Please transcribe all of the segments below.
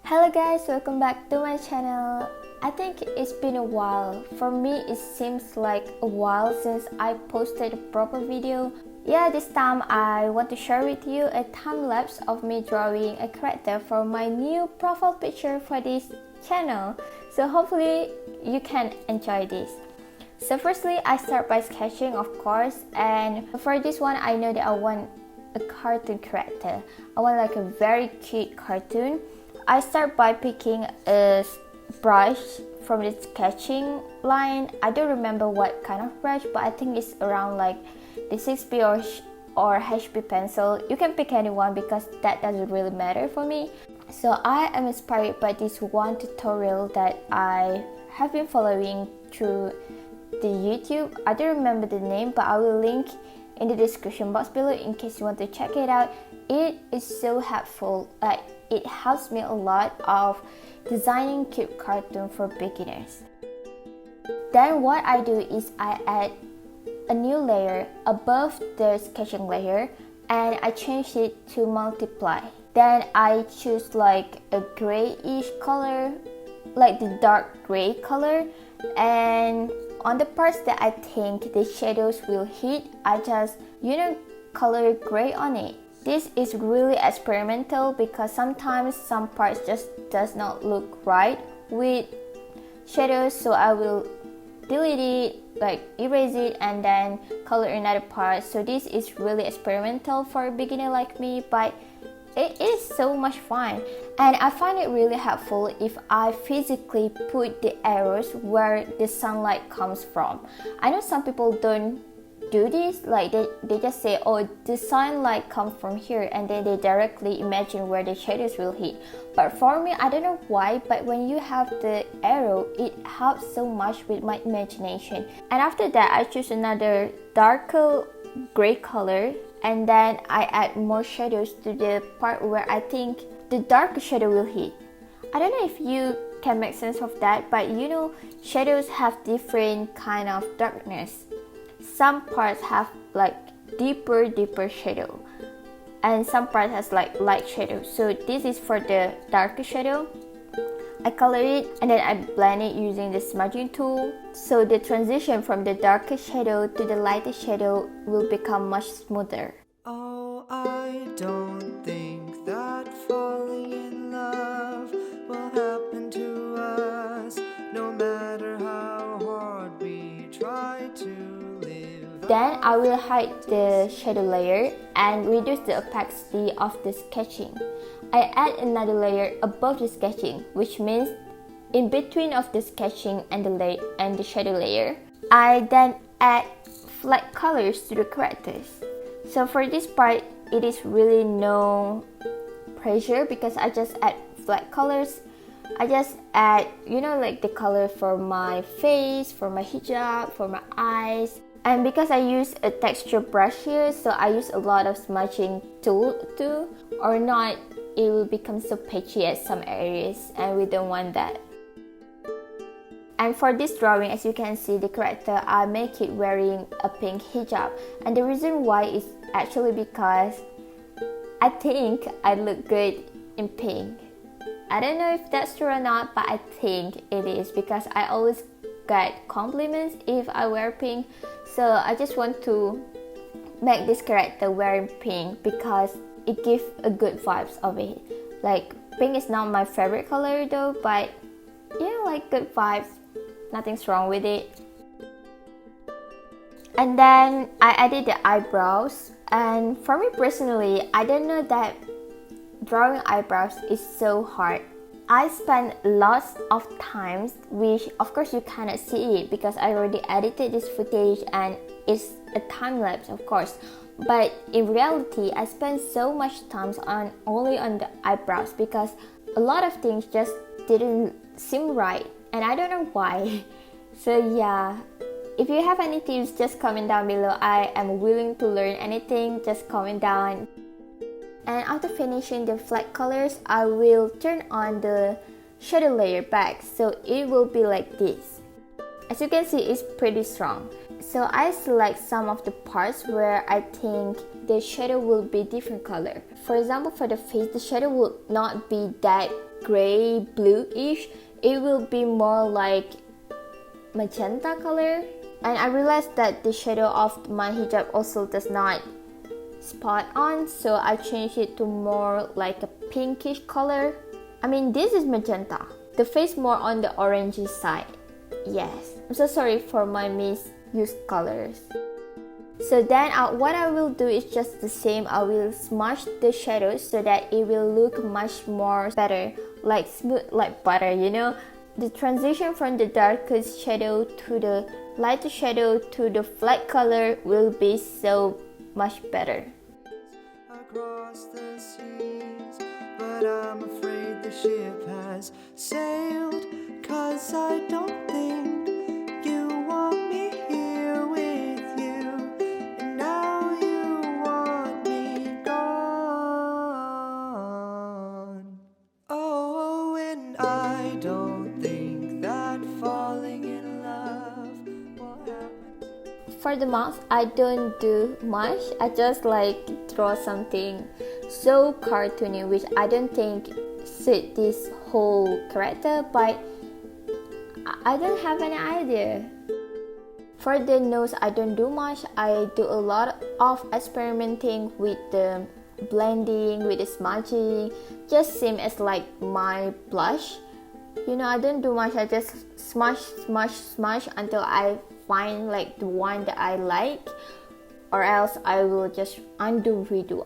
Hello guys, welcome back to my channel. I think it's been a while. For me, it seems like a while since I posted a proper video. Yeah, this time I want to share with you a time-lapse of me drawing a character for my new profile picture for this channel. So hopefully you can enjoy this. So firstly, I start by sketching, of course, and for this one, I know that I want a cartoon character. I want like a very cute cartoon. I start by picking a brush from the sketching line. I don't remember what kind of brush, but I think it's around like the 6B or HB pencil. You can pick anyone because that doesn't really matter for me. So I am inspired by this one tutorial that I have been following through the YouTube. I don't remember the name, but I will link in the description box below in case you want to check it out. It is so helpful. It helps me a lot of designing cute cartoon for beginners. Then what I do is I add a new layer above the sketching layer and I change it to multiply. Then I choose like a grayish color, like the dark gray color, and on the parts that I think the shadows will hit, I just color gray on it. This is really experimental because sometimes some parts just does not look right with shadows, so I will delete it, like erase it, and then color another part. So this is really experimental for a beginner like me, but it is so much fun, and I find it really helpful if I physically put the arrows where the sunlight comes from. I know some people don't do this, like they just say, oh, the sunlight comes from here, and then they directly imagine where the shadows will hit. But for me, I don't know why, but when you have the arrow, it helps so much with my imagination. And after that, I choose another darker gray color, and then I add more shadows to the part where I think the darker shadow will hit. I don't know if you can make sense of that, but shadows have different kind of darkness. Some parts have like deeper shadow, and some parts has like light shadow. So this is for the darker shadow. I color it and then I blend it using the smudging tool. So the transition from the darker shadow to the lighter shadow will become much smoother. Oh, I don't think that falling in love will happen to us, no matter how hard we try to live. Then I will hide the shadow layer and reduce the opacity of the sketching. I add another layer above the sketching, which means in between of the sketching and the shadow layer. I then add flat colors to the characters. So for this part, it is really no pressure because I just add flat colors. I just add, like the color for my face, for my hijab, for my eyes. And because I use a texture brush here, so I use a lot of smudging tool too. Or not, it will become so patchy at some areas, and we don't want that. And for this drawing, as you can see, the character, I make it wearing a pink hijab. And the reason why is actually because I think I look good in pink. I don't know if that's true or not, but I think it is because I always get compliments if I wear pink. So I just want to make this character wearing pink because it gives a good vibes of it. Like pink is not my favorite color though, but like good vibes. Nothing's wrong with it. And then I added the eyebrows, and for me personally, I don't know that drawing eyebrows is so hard. I spent lots of times, which of course you cannot see it because I already edited this footage and it's a time lapse, of course. But in reality, I spent so much time only on the eyebrows because a lot of things just didn't seem right, and I don't know why. So yeah, if you have any tips, just comment down below. I am willing to learn anything, just comment down. And after finishing the flat colors, I will turn on the shadow layer back, so it will be like this. As you can see, it's pretty strong. So I select some of the parts where I think the shadow will be different color. For example, for the face, the shadow will not be that gray bluish, it will be more like magenta color. And I realized that the shadow of my hijab also does not spot on, so I changed it to more like a pinkish color. I mean, this is magenta, the face more on the orangey side. Yes, I'm so sorry for my misused colors. So then what I will do is just the same. I will smudge the shadows so that it will look much more better, like smooth like butter, you know. The transition from the darkest shadow to the lighter shadow to the flat color will be so much better. Across the seas, but I'm afraid the ship has sailed, 'cause I don't think you want me here with you, and now you want me gone. Oh, and I don't think that falling in love will happen. For the mouth, I don't do much. I just like draw something so cartoony, which I don't think suit this whole character, but I don't have any idea. For the nose, I don't do much. I do a lot of experimenting with the blending, with the smudging. Just same as like my blush. You know, I don't do much. I just smudge until I find like the one that I like, or else I will just undo redo.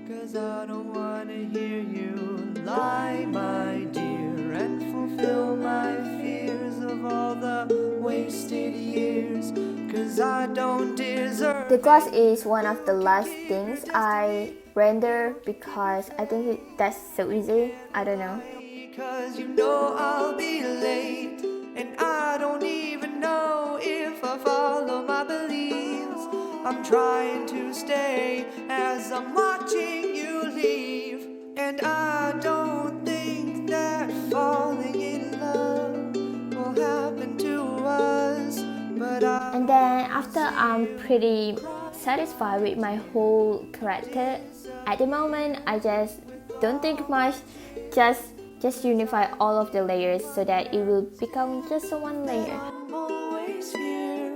'Cause I don't wanna hear you lie, my dear, and fulfill my fears of all the wasted years, 'cause I don't deserve. The gloss is one of the last things I render because I think that's so easy. I don't know. Because you know I'll be late, and I don't even know if I follow my beliefs. I'm trying to stay as I'm watching you leave, and I don't think that falling in love will happen to us. But And then after I'm pretty satisfied with my whole character, at the moment I just don't think much, just unify all of the layers so that it will become just one layer. I'm always here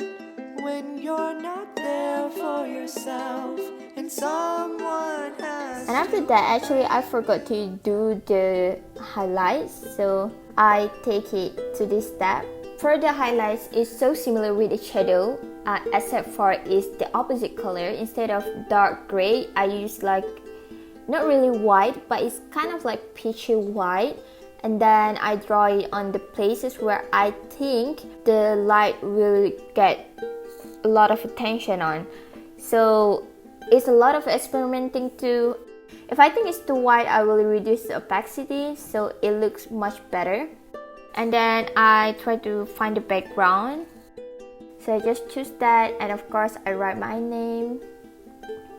when you're not there for yourself, and someone has. And after that, actually I forgot to do the highlights, so I take it to this step. For the highlights, it's so similar with the shadow, except for it's the opposite color. Instead of dark gray, I use like not really white, but it's kind of like peachy white, and then I draw it on the places where I think the light will get a lot of attention on. So it's a lot of experimenting too. If I think it's too white, I will reduce the opacity so it looks much better. And then I try to find the background, so I just choose that, and of course I write my name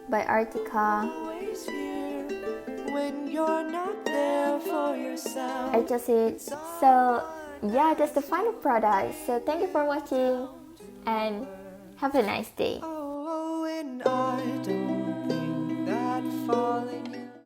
by Artika. When you're not there for yourself. Adjust it. So yeah, that's the final product. So thank you for watching and have a nice day.